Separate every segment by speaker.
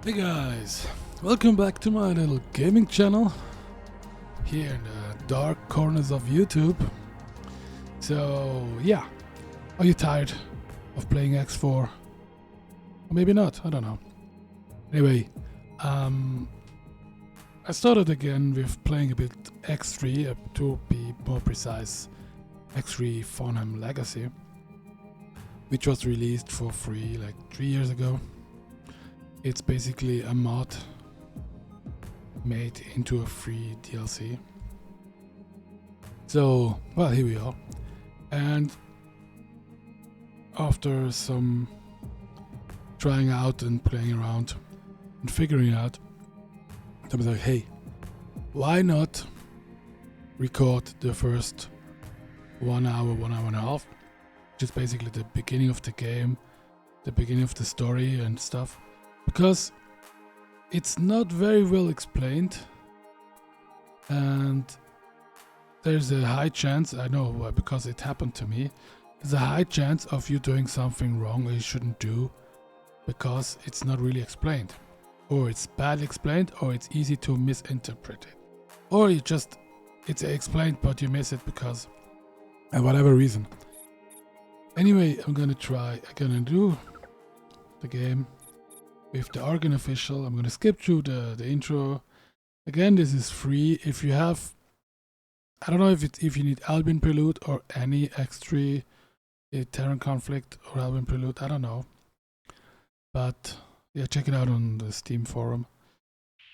Speaker 1: Hey guys, welcome back to my little gaming channel here in the dark corners of YouTube. So yeah, are you tired of playing X4? Or maybe not, I don't know. Anyway, I started again with playing a bit X3, to be more precise, X3 Farnham Legacy, which was released for free like 3 years ago. It's basically a mod made into a free DLC. So, well, here we are. And after some trying out and playing around and figuring out, I was like, hey, why not record the first 1 hour, 1 hour and a half, which is basically the beginning of the game, the beginning of the story and stuff. Because it's not very well explained, and there's a high chance, I know because it happened to me, there's a high chance of you doing something wrong or you shouldn't do because it's not really explained, or it's badly explained, or it's easy to misinterpret it, or it's explained but you miss it because of whatever reason. Anyway, I'm gonna do the game with the Argon official. I'm gonna skip through the intro. Again, this is free. If you have, I don't know if you need Albion Prelude or any X3 Terran Conflict or Albion Prelude, I don't know. But yeah, check it out on the Steam forum.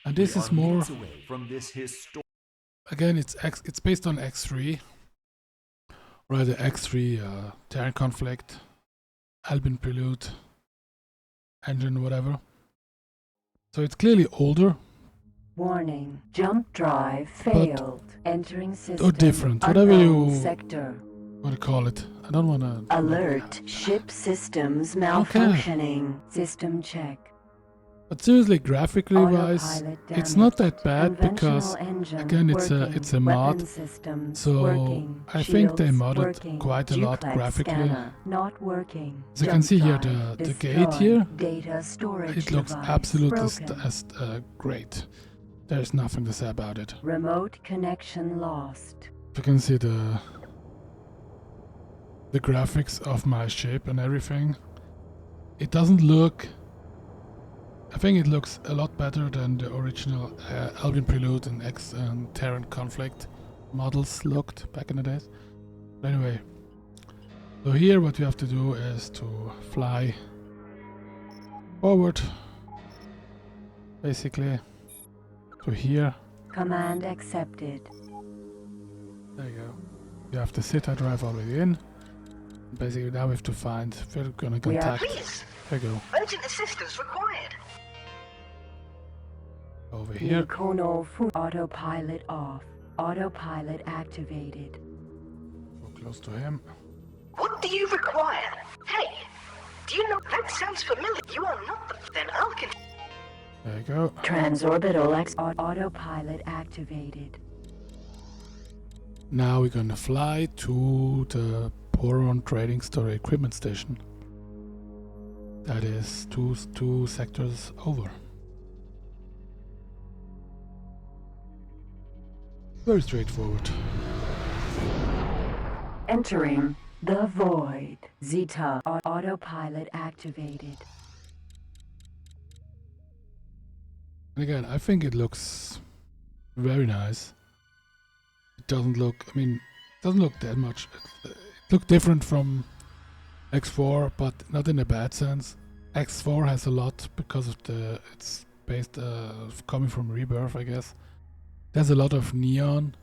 Speaker 1: And this is more from this again, it's based on X3. Right, the X3 Terran Conflict, Albion Prelude engine, whatever. So it's clearly older.
Speaker 2: Warning, jump drive failed. Entering system.
Speaker 1: Or different, whatever you
Speaker 2: sector.
Speaker 1: want to call it. I don't want to...
Speaker 2: Alert, ship systems malfunctioning. System check.
Speaker 1: But seriously, graphically wise, it's not that bad because, again, it's a mod, so I think they modded quite a lot graphically. As you can see here, the gate here, it looks absolutely great. There's nothing to say about it.
Speaker 2: Remote connection lost.
Speaker 1: You can see the graphics of my ship and everything. It doesn't look... I think it looks a lot better than the original Albion Prelude and X and Terran Conflict models looked back in the days. But anyway, so here what you have to do is to fly forward, basically, to here.
Speaker 2: Command accepted.
Speaker 1: There you go. You have the Zeta drive already in. Basically now we have to find, we're gonna contact. There you go.
Speaker 3: Urgent assistance required.
Speaker 1: Over here.
Speaker 2: Autopilot off. Autopilot activated.
Speaker 1: Go close to him.
Speaker 3: What do you require? Hey, do you know that sounds familiar? You are not the... Then I'll continue.
Speaker 1: There you go.
Speaker 2: Transorbital autopilot activated.
Speaker 1: Now we're gonna fly to the Boron Trading Store Equipment Station. That is two sectors over. Very straightforward.
Speaker 2: Entering the void. Zeta autopilot activated.
Speaker 1: And again, I think it looks very nice. It doesn't look, I mean, it doesn't look that much. It looks different from X4, but not in a bad sense. X4 has a lot because of it's based, coming from Rebirth, I guess. There's a lot of neon,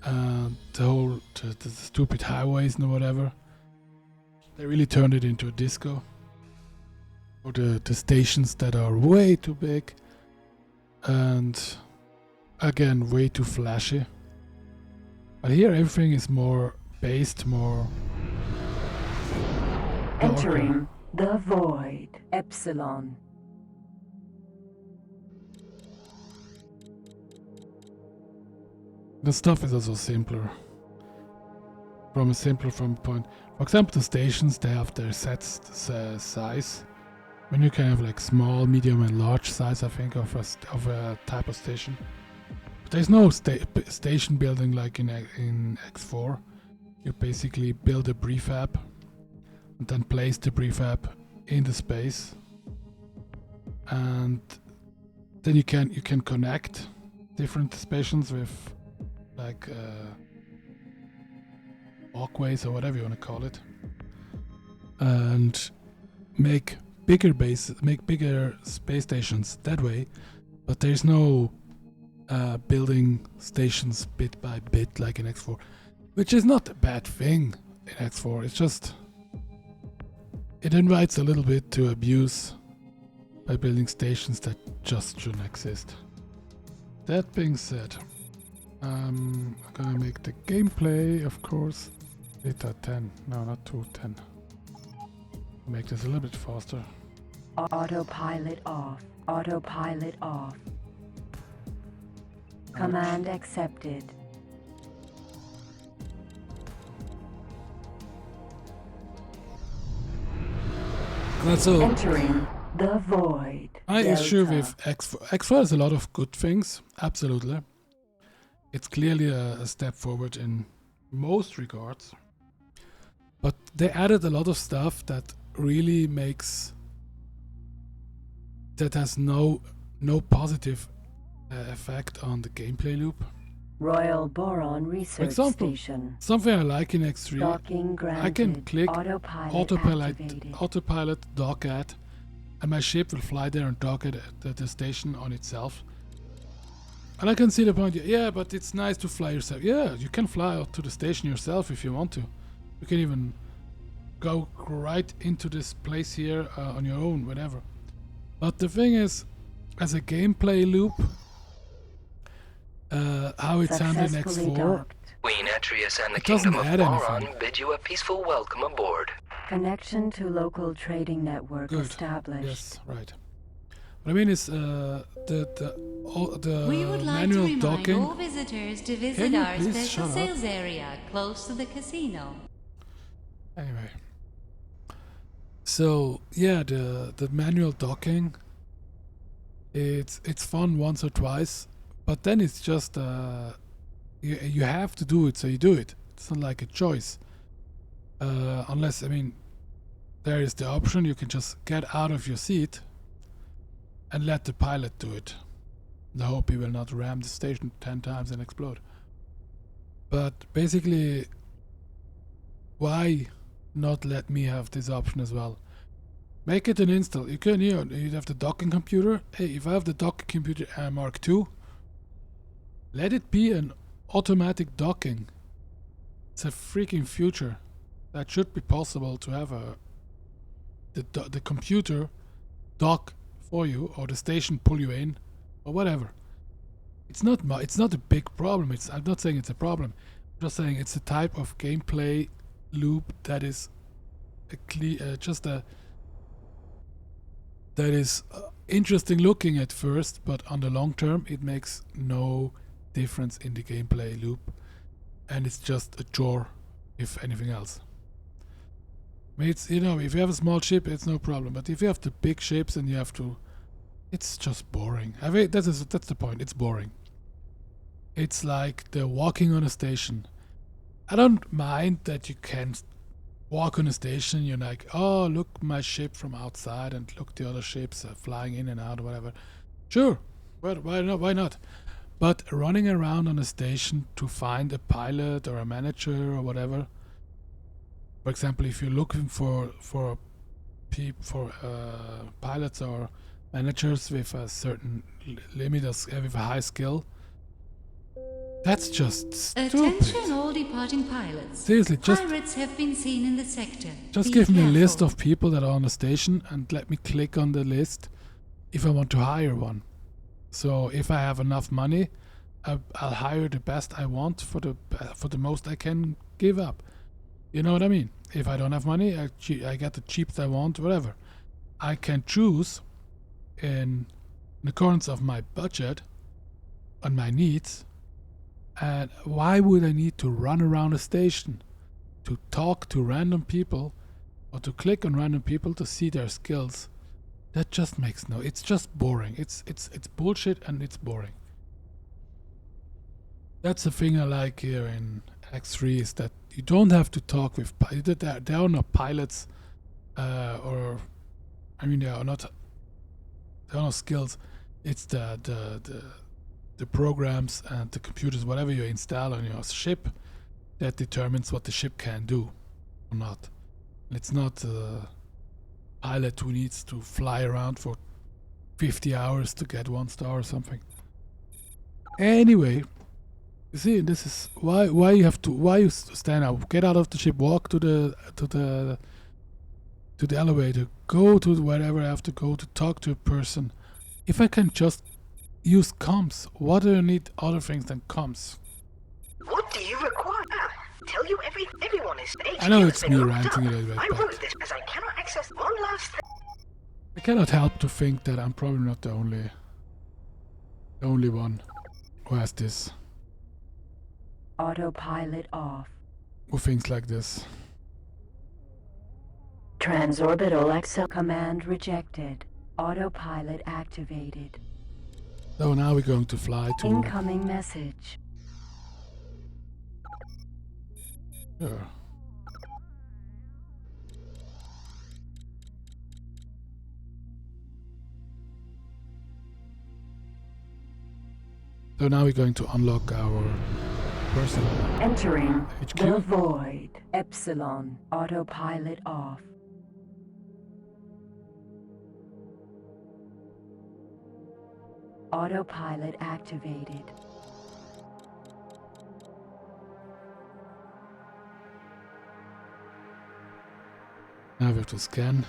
Speaker 1: and the stupid highways and whatever. They really turned it into a disco. Or the stations that are way too big, and again way too flashy. But here everything is more based, more...
Speaker 2: Entering the void. Epsilon.
Speaker 1: The stuff is also simpler. From point. For example, the stations, they have their set size. When you can have like small, medium, and large size, I think, of a type of station. But there's no station building like in X4. You basically build a prefab and then place the prefab in the space, and then you can connect different stations with like walkways or whatever you want to call it, and make bigger space stations that way. But there's no building stations bit by bit like in X4, which is not a bad thing in X4. It's just it invites a little bit to abuse by building stations that just shouldn't exist. That being said, I'm gonna make the gameplay, of course, beta 10. No, not 2.10. Make this a little bit faster.
Speaker 2: Autopilot off. Autopilot off. Command accepted.
Speaker 1: That's all.
Speaker 2: Entering the void.
Speaker 1: My issue
Speaker 2: Delta.
Speaker 1: with X4 has a lot of good things, absolutely. It's clearly a step forward in most regards. But they added a lot of stuff that really that has no positive effect on the gameplay loop.
Speaker 2: Royal Boron Research Station.
Speaker 1: Something I like in X3,
Speaker 2: Docking granted.
Speaker 1: I can click
Speaker 2: activated.
Speaker 1: autopilot dock at, and my ship will fly there and dock at the station on itself. And I can see the point, yeah, but it's nice to fly yourself. Yeah, you can fly out to the station yourself if you want to. You can even go right into this place here on your own, whatever. But the thing is, as a gameplay loop, how it's handled in
Speaker 2: Successfully
Speaker 1: X4,
Speaker 2: docked.
Speaker 4: Queen Atreus and the
Speaker 1: It doesn't
Speaker 4: Kingdom of
Speaker 1: add
Speaker 4: Boron
Speaker 1: anything.
Speaker 4: bid you a peaceful welcome aboard.
Speaker 2: Connection to local trading network
Speaker 1: good.
Speaker 2: established.
Speaker 1: Yes, right. What I mean is the
Speaker 5: We would like to
Speaker 1: manual
Speaker 5: remind
Speaker 1: docking.
Speaker 5: all visitors to
Speaker 1: Can
Speaker 5: visit
Speaker 1: you
Speaker 5: our
Speaker 1: please
Speaker 5: special
Speaker 1: shut up?
Speaker 5: sales area close to the casino.
Speaker 1: Anyway, so yeah, the manual docking. It's fun once or twice, but then it's just you have to do it, so you do it. It's not like a choice, unless there is the option you can just get out of your seat and let the pilot do it. I hope he will not ram the station 10 times and explode. But basically, why not let me have this option as well? Make it an install. You can, you have the docking computer. Hey, if I have the docking computer Mark II, let it be an automatic docking. It's a freaking future. That should be possible to have the computer dock for you, or the station pull you in, or whatever. It's not a big problem. I'm not saying it's a problem. I'm just saying it's a type of gameplay loop that is that is interesting looking at first, but on the long term it makes no difference in the gameplay loop, and it's just a chore, if anything else. I mean, it's, if you have a small ship, it's no problem, but if you have the big ships and you have to, it's just boring. I mean, that's the point. It's boring. It's like the walking on a station. I don't mind that you can walk on a station. You're like, oh, look my ship from outside, and look the other ships flying in and out or whatever. Sure, why not? Why not? But running around on a station to find a pilot or a manager or whatever. For example, if you're looking for pilots or managers with a certain limit, with a high skill, that's just stupid.
Speaker 5: Attention all departing pilots.
Speaker 1: Seriously,
Speaker 5: Pirates have been seen in the sector.
Speaker 1: just
Speaker 5: Be
Speaker 1: give me a
Speaker 5: careful.
Speaker 1: list of people that are on the station and let me click on the list if I want to hire one. So if I have enough money, I'll hire the best I want for the most I can give up. You know what I mean? If I don't have money, I get the cheapest I want, whatever. I can choose in accordance of my budget and my needs. And why would I need to run around a station to talk to random people or to click on random people to see their skills That just makes no. It's just boring. It's bullshit and it's boring. That's the thing I like here in X3 is that you don't have to talk with. There are no pilots, or I mean there are no skills. It's the programs and the computers, whatever you install on your ship, that determines what the ship can do or not. It's not a pilot who needs to fly around for 50 hours to get 1 star or something. Anyway, you see, this is why you stand up, get out of the ship, walk to the elevator, go to wherever I have to go to talk to a person. If I can just use comms, what do you need other things than comms?
Speaker 3: What do you require? Tell you everyone is HQ.
Speaker 1: I know it's
Speaker 3: has
Speaker 1: me
Speaker 3: been locked
Speaker 1: ranting
Speaker 3: up.
Speaker 1: a little bit,
Speaker 3: I
Speaker 1: but
Speaker 3: wrote this as I cannot access one last thing.
Speaker 1: I cannot help to think that I'm probably not the only one who has this,
Speaker 2: Autopilot off.
Speaker 1: who thinks like this.
Speaker 2: Transorbital Excel command rejected. Autopilot activated.
Speaker 1: So now we're going to fly to.
Speaker 2: Incoming message.
Speaker 1: Sure. So now we're going to unlock our personal
Speaker 2: Entering
Speaker 1: HQ.
Speaker 2: the void. Epsilon. Autopilot off. Autopilot activated.
Speaker 1: Now we have to scan.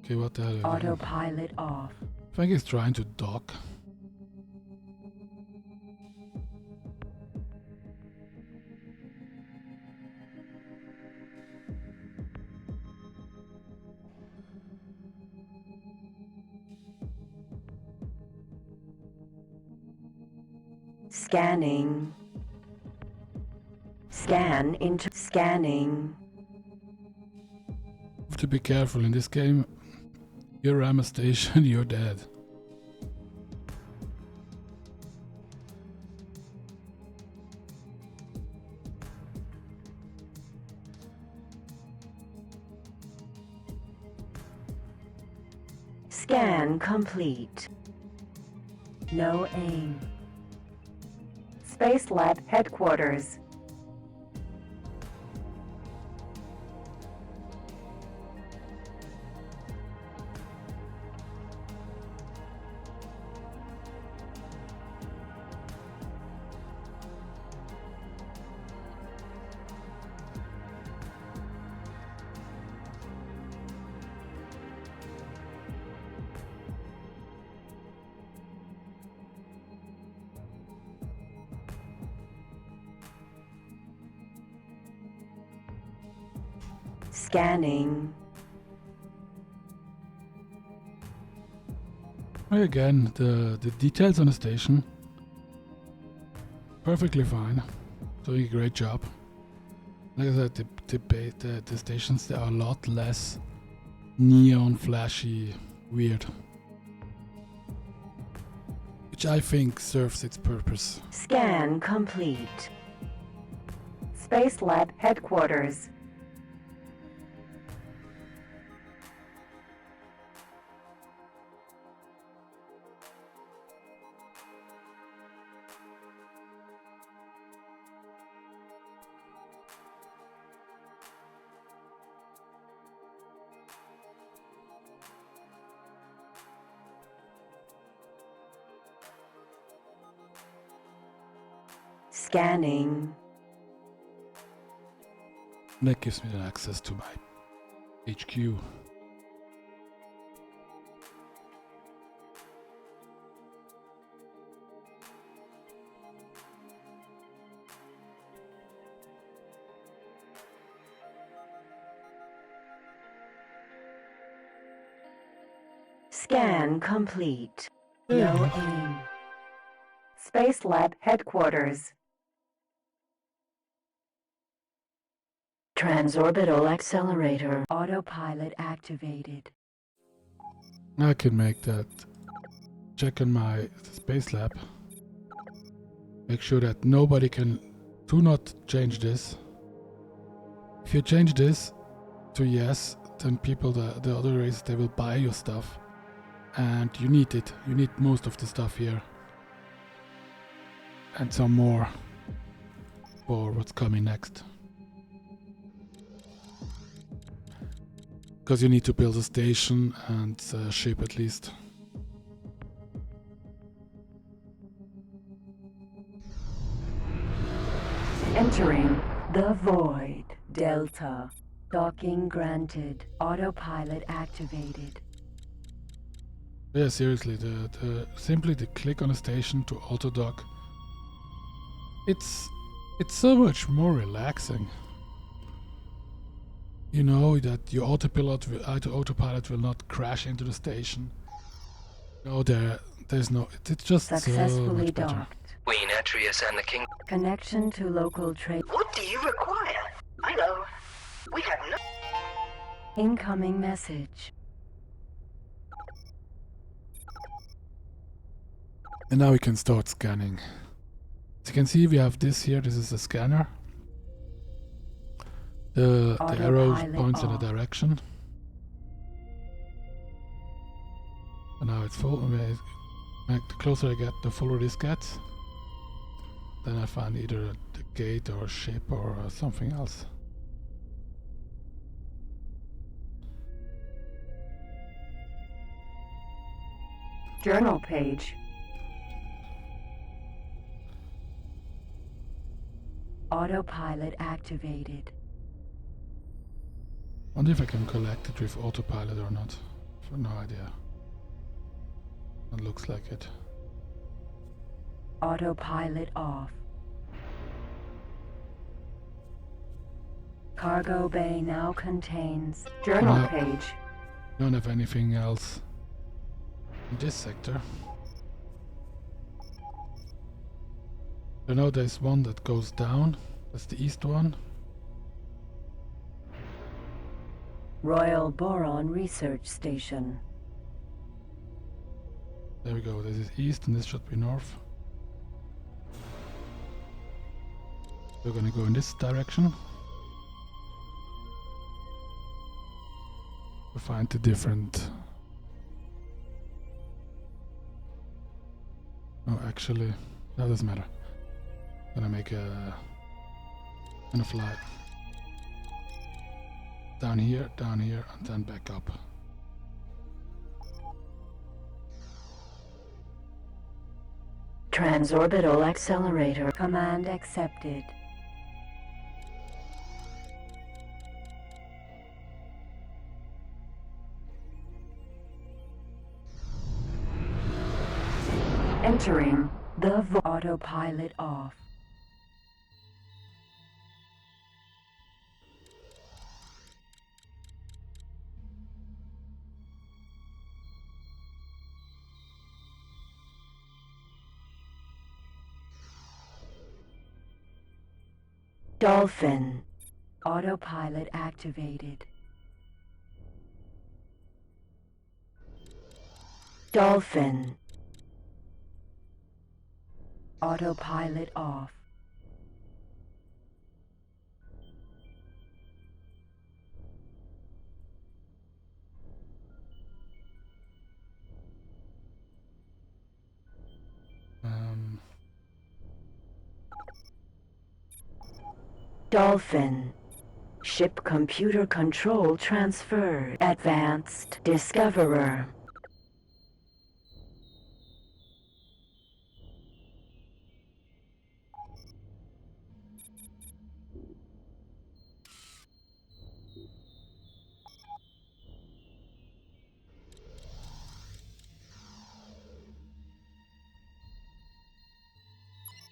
Speaker 1: Okay, what the hell are you doing?
Speaker 2: Autopilot off.
Speaker 1: I think he's trying to dock.
Speaker 2: Scanning. Scan into scanning.
Speaker 1: Have to be careful in this game. You ram a station, you're dead.
Speaker 2: Scan complete. No aim. Space Lab headquarters. Scanning.
Speaker 1: Again, the details on the station. Perfectly fine. Doing a great job. Like I said, the stations, they are a lot less neon, flashy, weird. Which I think serves its purpose.
Speaker 2: Scan complete. Space Lab headquarters. Scanning.
Speaker 1: That gives me the access to my HQ.
Speaker 2: Scan complete. No aim. Space Lab Headquarters. Transorbital Accelerator. Autopilot activated.
Speaker 1: I can make that. Check on my space lab. Make sure that nobody can... Do not change this. If you change this to yes, then people, the other races, they will buy your stuff. And you need it. You need most of the stuff here. And some more for what's coming next. Because you need to build a station and a ship at least.
Speaker 2: Entering the void. Delta. Docking granted. Autopilot activated.
Speaker 1: Yeah, seriously, simply the click on a station to auto dock. It's so much more relaxing. You know that your autopilot will not crash into the station. No, there's no. It's just so
Speaker 2: Successfully
Speaker 1: much better.
Speaker 2: docked.
Speaker 4: Queen Atreus and the King.
Speaker 2: Connection to local trade.
Speaker 3: What do you require? I know. We have no...
Speaker 2: Incoming message.
Speaker 1: And now we can start scanning. As you can see, we have this here. This is a scanner. The arrow
Speaker 2: Autopilot
Speaker 1: points in a
Speaker 2: off.
Speaker 1: direction. And now it's full. The closer I get, the fuller this gets. Then I find either the gate or a ship or something else.
Speaker 2: Journal page. Autopilot activated.
Speaker 1: Wonder if I can collect it with autopilot or not. I've no idea. It looks like it.
Speaker 2: Autopilot off. Cargo bay now contains journal
Speaker 1: No.
Speaker 2: page.
Speaker 1: Don't have anything else in this sector. I know there's one that goes down. That's the east one.
Speaker 2: Royal Boron Research Station.
Speaker 1: There we go. This is east and this should be north. We're gonna go in this direction. To find the different... Oh, actually, that doesn't matter. Gonna make a... Gonna fly. Down here, and then back up.
Speaker 2: Transorbital Accelerator. Command accepted. Entering the autopilot off. Dolphin. Autopilot activated. Dolphin. Autopilot off. Dolphin. Ship computer control transferred. Advanced Discoverer.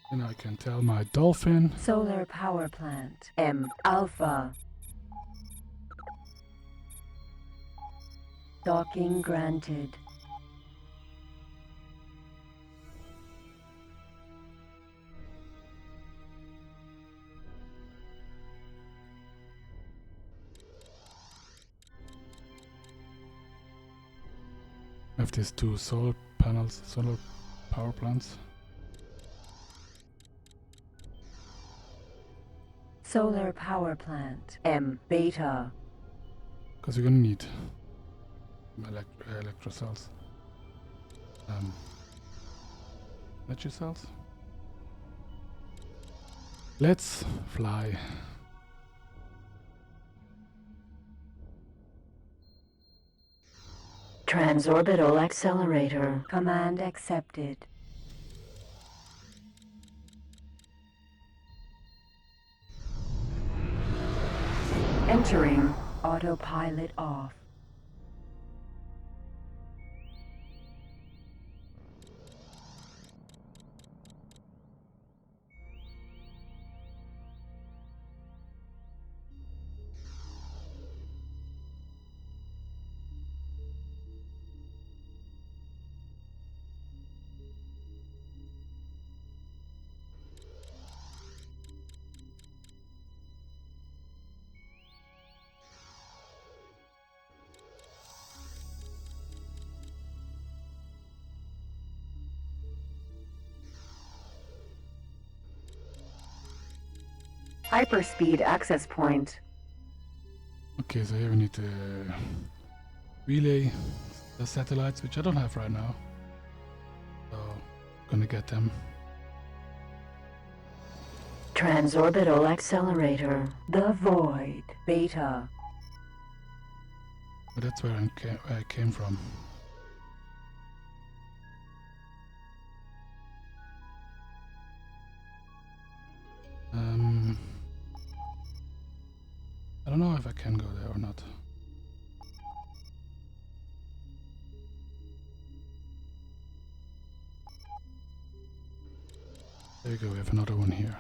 Speaker 1: And I can tell my dolphin.
Speaker 2: Solar power plant. M Alpha. Docking granted.
Speaker 1: have these two solar panels, solar power plants.
Speaker 2: Solar power plant. M beta.
Speaker 1: Because we're gonna need electro cells. Energy cells. Let's fly.
Speaker 2: Transorbital accelerator. Command accepted. Entering. Autopilot off. Hyperspeed access point.
Speaker 1: Okay, so here we need to relay the satellites, which I don't have right now. So, gonna get them.
Speaker 2: Transorbital accelerator. The void. Beta.
Speaker 1: But that's where I came from. I don't know if I can go there or not. There you go, we have another one here.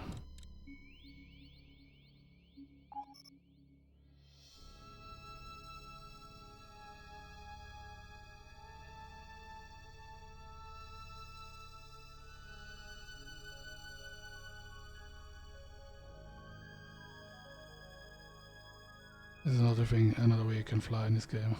Speaker 1: This is another thing, another way you can fly in this game.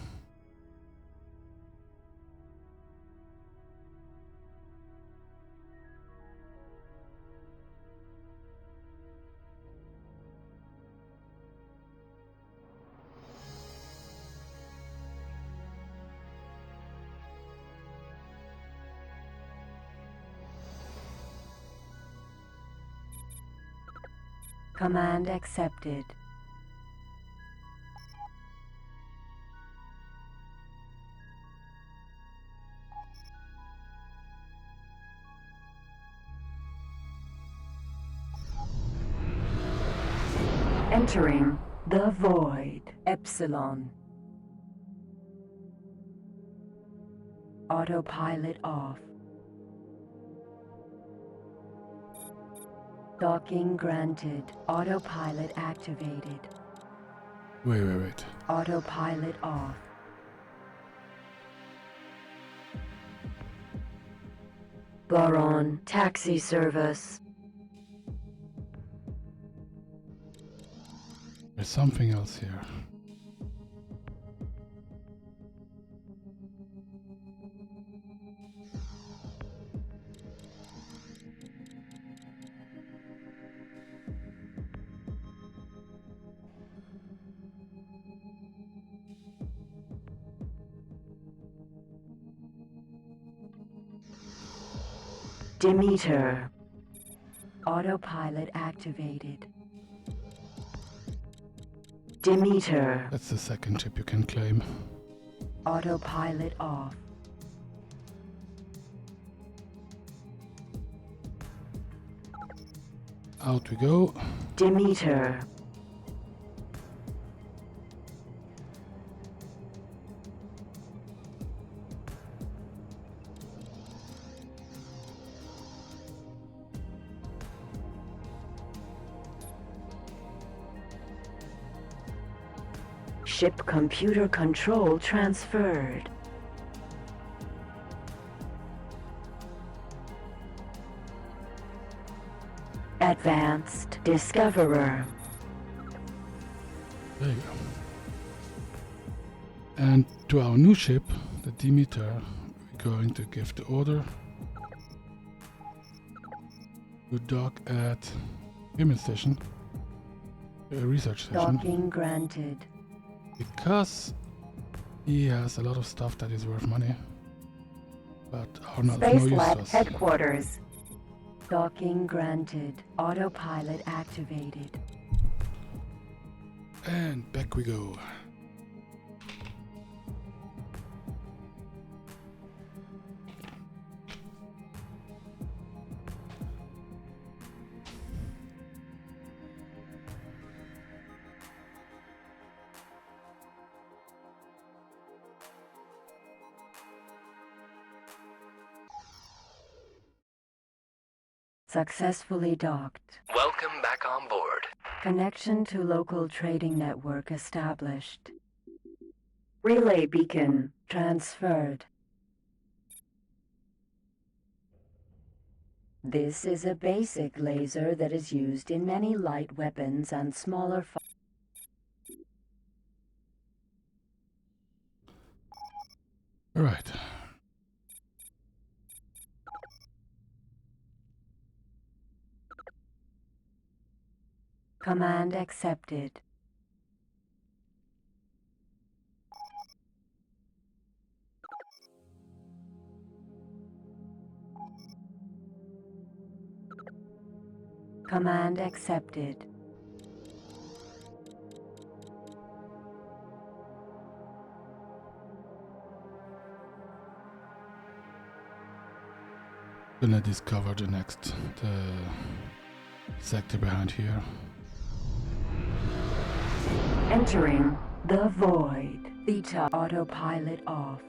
Speaker 2: Command accepted. Entering the void. Epsilon. Autopilot off. Docking granted. Autopilot activated.
Speaker 1: Wait.
Speaker 2: Autopilot off. Boron taxi service.
Speaker 1: There's something else here.
Speaker 2: Demeter. Autopilot activated. Demeter.
Speaker 1: That's the second chip you can claim.
Speaker 2: Autopilot off.
Speaker 1: Out we go.
Speaker 2: Demeter. Ship computer control transferred. Advanced Discoverer.
Speaker 1: There you go. And to our new ship, the Demeter, going to give the order to dock at human station, research station,
Speaker 2: Docking granted.
Speaker 1: because he has a lot of stuff that is worth money, but are not of no
Speaker 2: Space
Speaker 1: use to
Speaker 2: Lab
Speaker 1: us.
Speaker 2: headquarters. Docking granted. Autopilot activated.
Speaker 1: And back we go.
Speaker 2: Successfully docked.
Speaker 4: Welcome back on board.
Speaker 2: Connection to local trading network established. Relay beacon transferred. This is a basic laser that is used in many light weapons and smaller
Speaker 1: All right.
Speaker 2: Command accepted. Command accepted.
Speaker 1: Gonna discover the sector behind here.
Speaker 2: Entering the void. Theta autopilot off.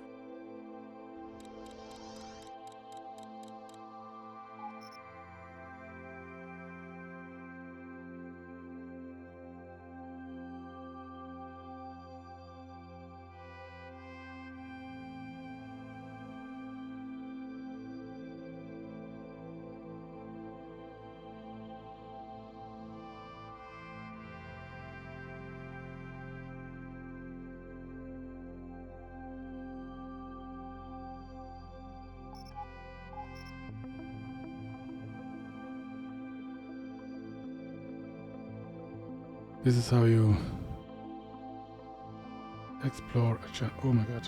Speaker 1: This is how you explore a oh my god.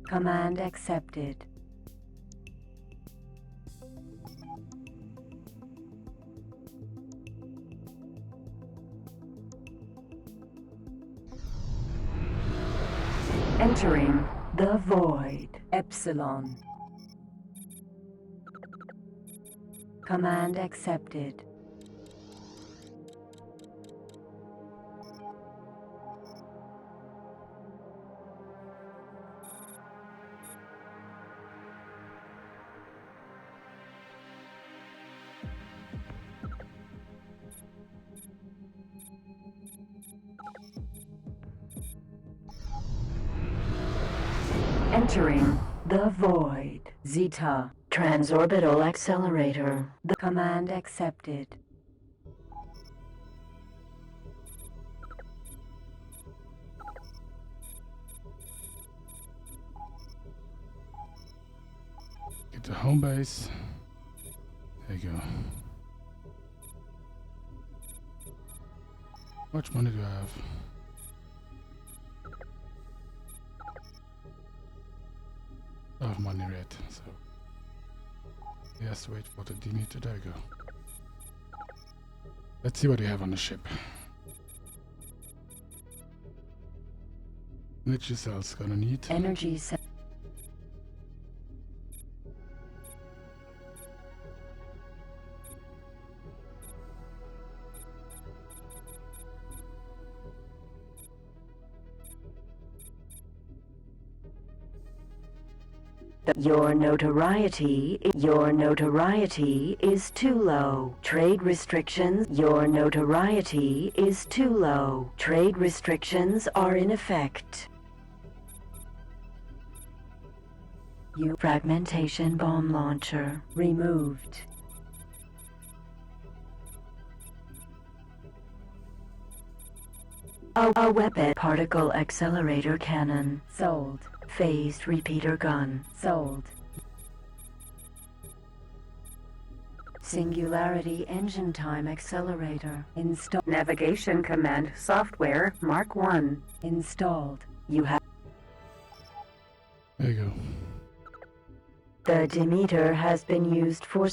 Speaker 2: Command accepted. Entering the void. Epsilon. Command accepted. Entering the void. Zeta. Transorbital accelerator. The command accepted.
Speaker 1: Get to home base. There you go. How much money do I have? I don't have money yet, so he has to wait for the demeter. There you go. Let's see what you have on the ship. Energy cells gonna need.
Speaker 2: Energy cell. Your notoriety is too low. Trade restrictions. Your notoriety is too low. Trade restrictions are in effect. Fragmentation bomb launcher removed. A weapon. Particle accelerator cannon sold. Phased repeater gun sold. Singularity engine time accelerator installed. Navigation command software Mark 1 installed. You have.
Speaker 1: There you go.
Speaker 2: The Demeter has been used for.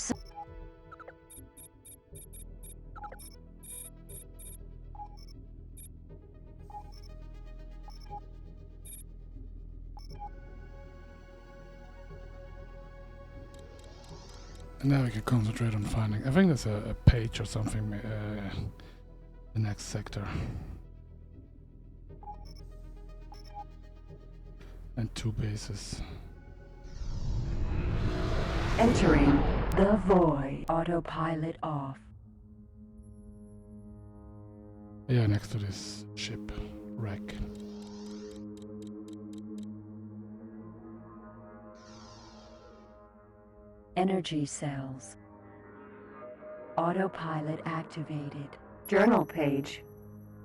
Speaker 1: And now we can concentrate on finding. I think there's a page or something. The next sector. And 2 bases.
Speaker 2: Entering the void. Autopilot off.
Speaker 1: Yeah, next to this ship wreck.
Speaker 2: Energy cells. Autopilot activated. Journal page.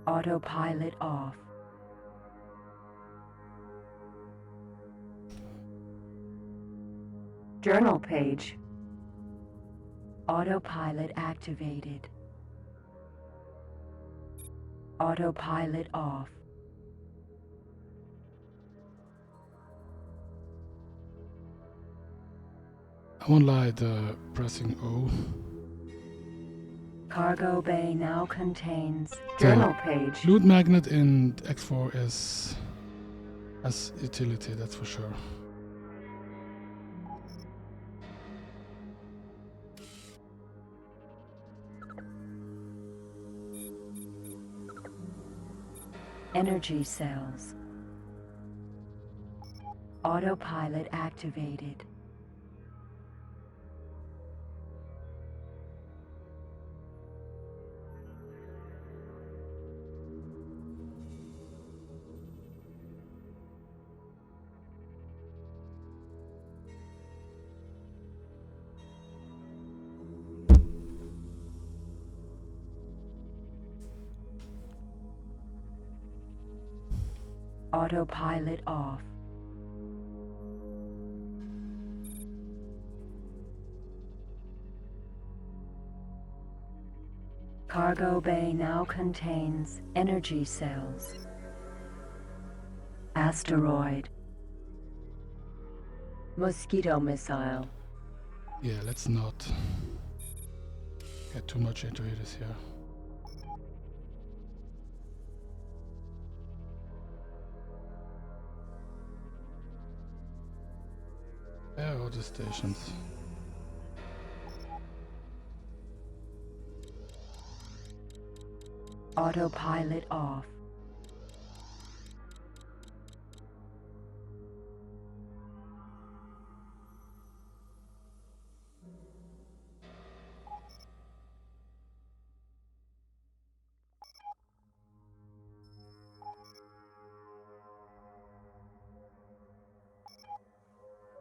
Speaker 2: Autopilot off. Journal page. Autopilot activated. Autopilot off.
Speaker 1: I won't lie, the pressing O.
Speaker 2: Cargo bay now contains. Journal page.
Speaker 1: Loot magnet in X4 has utility, that's for sure.
Speaker 2: Energy cells. Autopilot activated. Autopilot off. Cargo bay now contains energy cells. Asteroid. Mosquito missile.
Speaker 1: Yeah, let's not get too much into it this year. There are the stations.
Speaker 2: Autopilot off.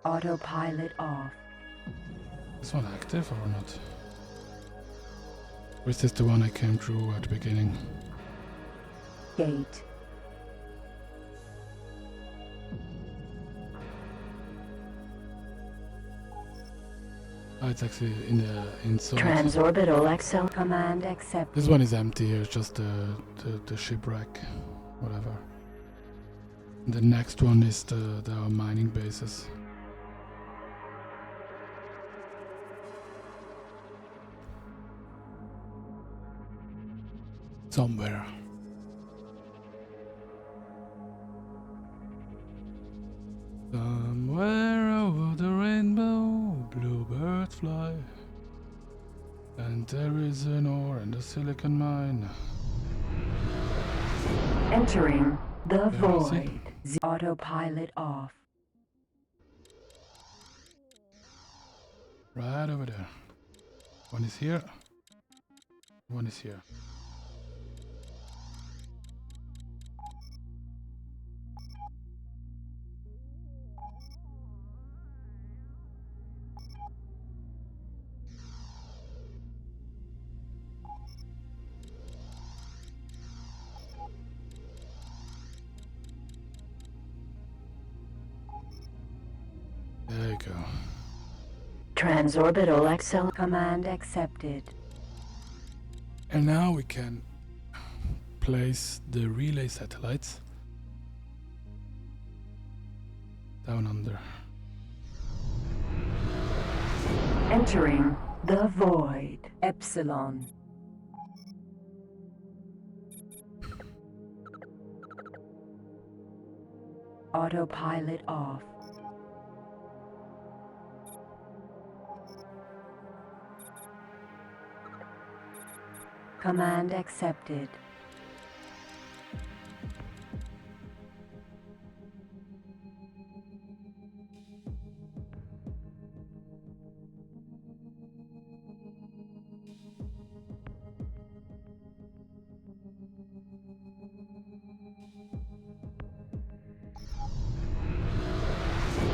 Speaker 2: Autopilot off.
Speaker 1: Is this one active or not? Or is this the one I came through at the beginning?
Speaker 2: Gate.
Speaker 1: Oh, it's actually in the inside.
Speaker 2: Transorbital Excel command accepted.
Speaker 1: This one is empty here, it's just the shipwreck, whatever. And the next one is the mining bases. Somewhere. Somewhere over the rainbow, bluebirds fly. And there is an ore in the silicon mine.
Speaker 2: Entering the
Speaker 1: There is it.
Speaker 2: void. Autopilot off.
Speaker 1: Right over there. One is here. One is here. There you go.
Speaker 2: Transorbital accel command accepted.
Speaker 1: And now we can place the relay satellites down under.
Speaker 2: Entering the void. Epsilon. Autopilot off. Command accepted.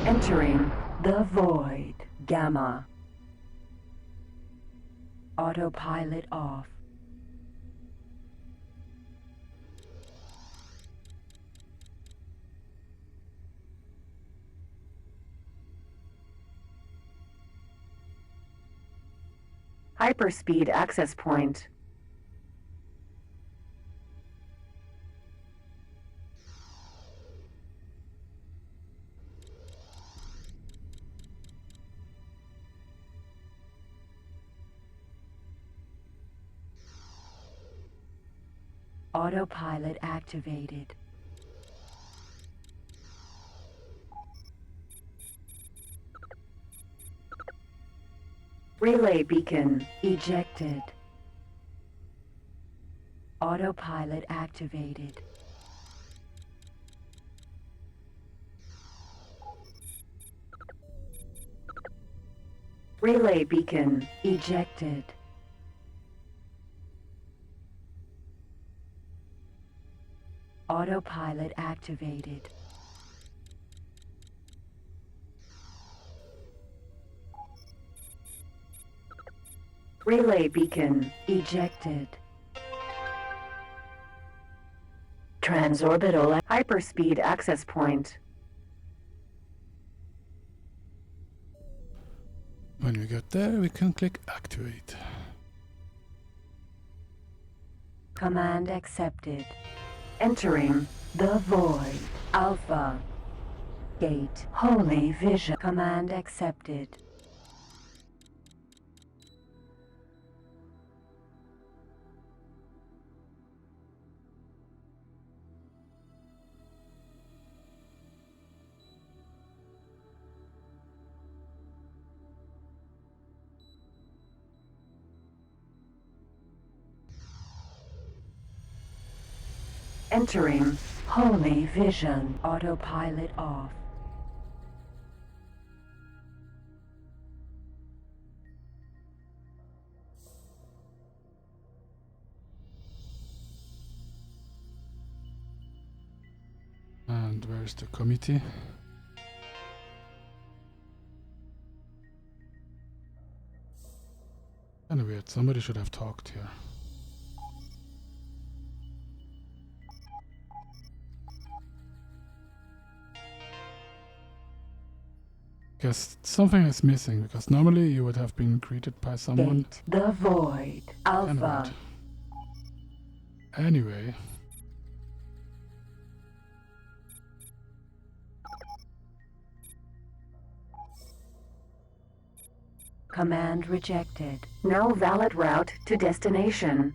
Speaker 2: Entering the void. Gamma. Autopilot off. Hyperspeed access point. Autopilot activated. Relay beacon ejected. Autopilot activated. Relay beacon ejected. Autopilot activated. Relay beacon ejected. Transorbital hyperspeed access point.
Speaker 1: When we get there, we can click activate.
Speaker 2: Command accepted. Entering the void. Alpha. Gate. Holy vision. Command accepted. Entering Holy Vision. Autopilot off.
Speaker 1: And where's the committee? Kind of weird. Somebody should have talked here. Guess something is missing, because normally you would have been greeted by someone.
Speaker 2: Gate. The void.
Speaker 1: Kinda
Speaker 2: Alpha.
Speaker 1: weird. Anyway.
Speaker 2: Command rejected. No valid route to destination.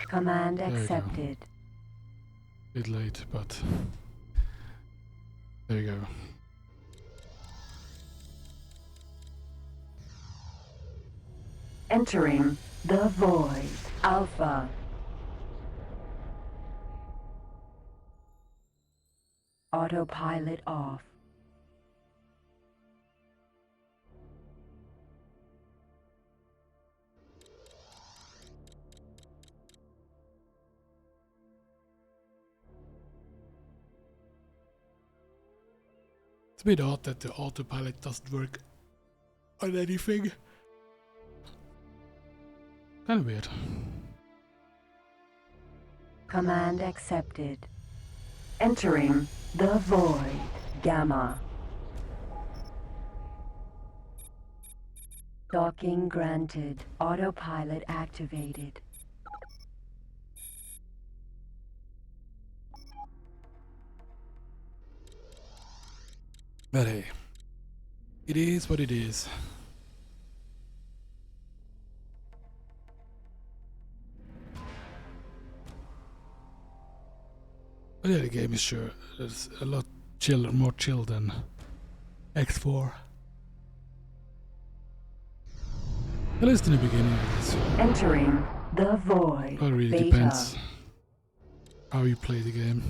Speaker 2: Command
Speaker 1: There you go.
Speaker 2: accepted.
Speaker 1: Bit late, but there you go.
Speaker 2: Entering the void. Alpha. Autopilot off.
Speaker 1: a bit odd that the autopilot doesn't work on anything. Kind of weird.
Speaker 2: Command accepted. Entering the void. Gamma. Docking granted. Autopilot activated.
Speaker 1: But hey, it is what it is. But yeah, the game is sure it's a lot more chill than X4. At least in the beginning, I guess.
Speaker 2: Entering the void.
Speaker 1: Well, it really
Speaker 2: Beta.
Speaker 1: depends how you play the game.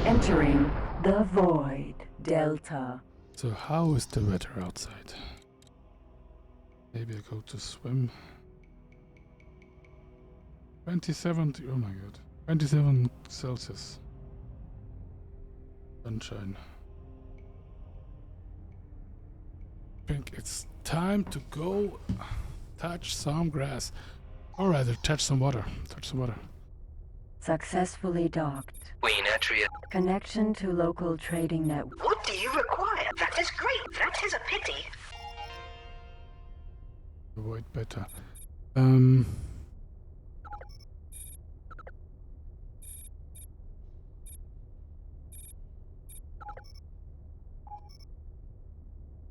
Speaker 2: Entering the void. Delta.
Speaker 1: So how is the weather outside? Maybe I go to swim. 27, oh my god. 27 Celsius. Sunshine. I think it's time to go touch some grass. Or rather, touch some water. Touch some water.
Speaker 2: Successfully docked.
Speaker 4: Queen Atria.
Speaker 2: Connection to local trading network.
Speaker 3: What do you require? That is great. That is a pity.
Speaker 1: Avoid better.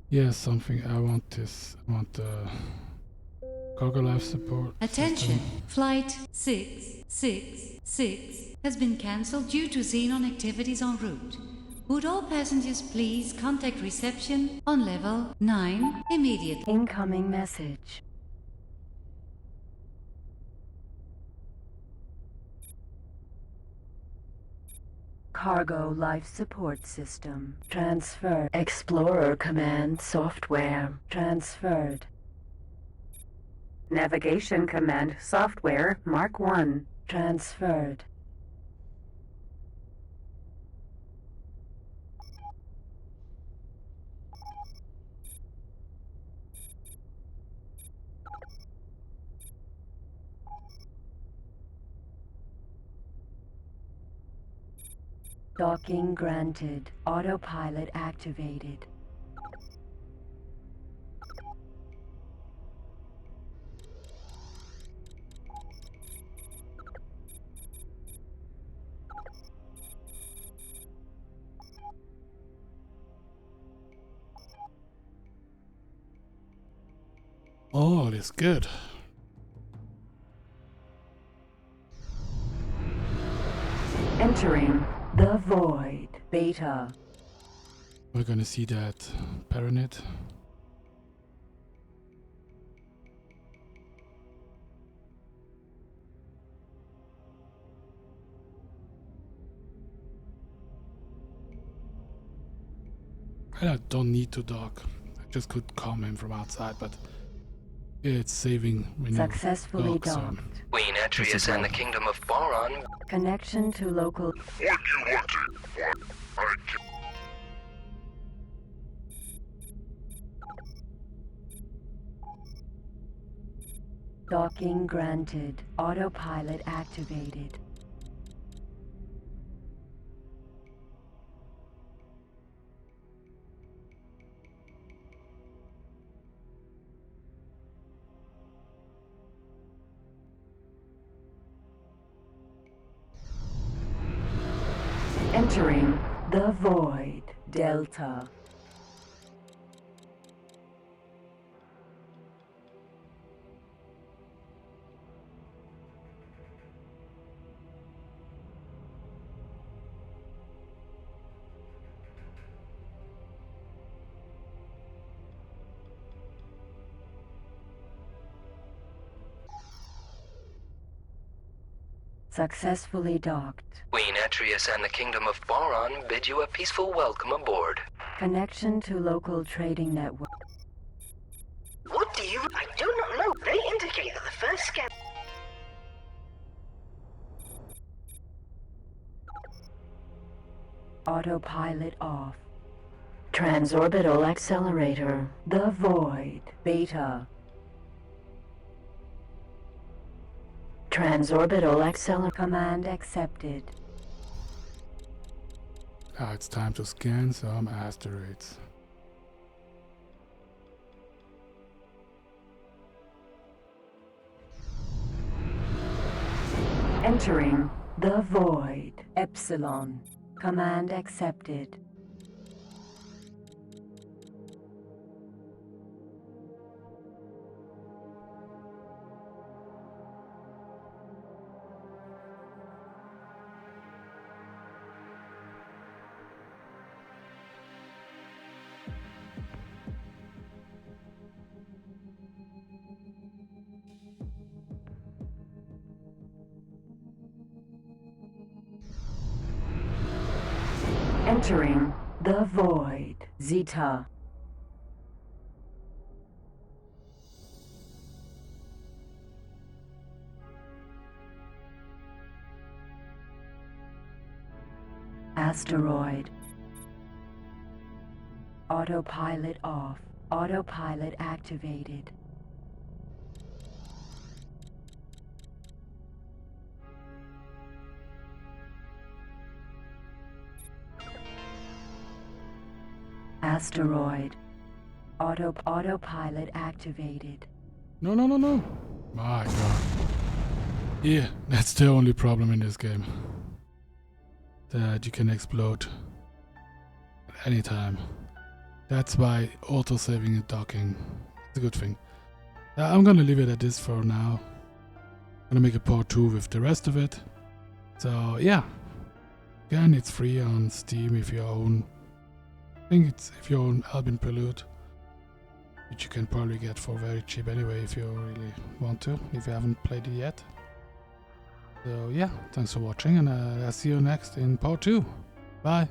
Speaker 1: Yeah, something. I want this. I want cargo life support.
Speaker 5: Attention!
Speaker 1: system.
Speaker 5: Flight 666 has been cancelled due to xenon activities en route. Would all passengers please contact reception on level 9 immediately?
Speaker 2: Incoming message. Cargo life support system. Transfer. Explorer command software. Transferred. Navigation command software Mark 1. Transferred. Docking granted. Autopilot activated.
Speaker 1: Oh, that's good.
Speaker 2: Entering the void. Beta.
Speaker 1: We're gonna see that Baronet. I don't need to dock. I just could calm him from outside, but it's saving when you
Speaker 2: Successfully
Speaker 1: dock, so
Speaker 2: docked.
Speaker 4: Queen Atrius and the Kingdom of Boron.
Speaker 2: Connection to local. Docking granted. Autopilot activated. Entering the void. Delta. Successfully docked.
Speaker 4: Queen Atreus and the Kingdom of Boron bid you a peaceful welcome aboard.
Speaker 2: Connection to local trading network.
Speaker 3: What do you... I do not know. They indicate that the first scan...
Speaker 2: Autopilot off. Transorbital accelerator. The void. Beta. Transorbital accelerator. Command accepted.
Speaker 1: Now it's time to scan some asteroids.
Speaker 2: Entering the void. Epsilon. Command accepted. Entering the void. Zeta. Asteroid. Autopilot off. Autopilot activated. Asteroid. Autopilot activated.
Speaker 1: No. My god. Yeah, that's the only problem in this game. That you can explode at any time. That's why auto-saving and docking is a good thing. I'm gonna leave it at this for now. I'm gonna make a part 2 with the rest of it. So yeah. Again, it's free on Steam if you own... I think it's if you own Albin Prelude, which you can probably get for very cheap anyway if you really want to, if you haven't played it yet. So yeah, thanks for watching, and I'll see you next in part 2. Bye!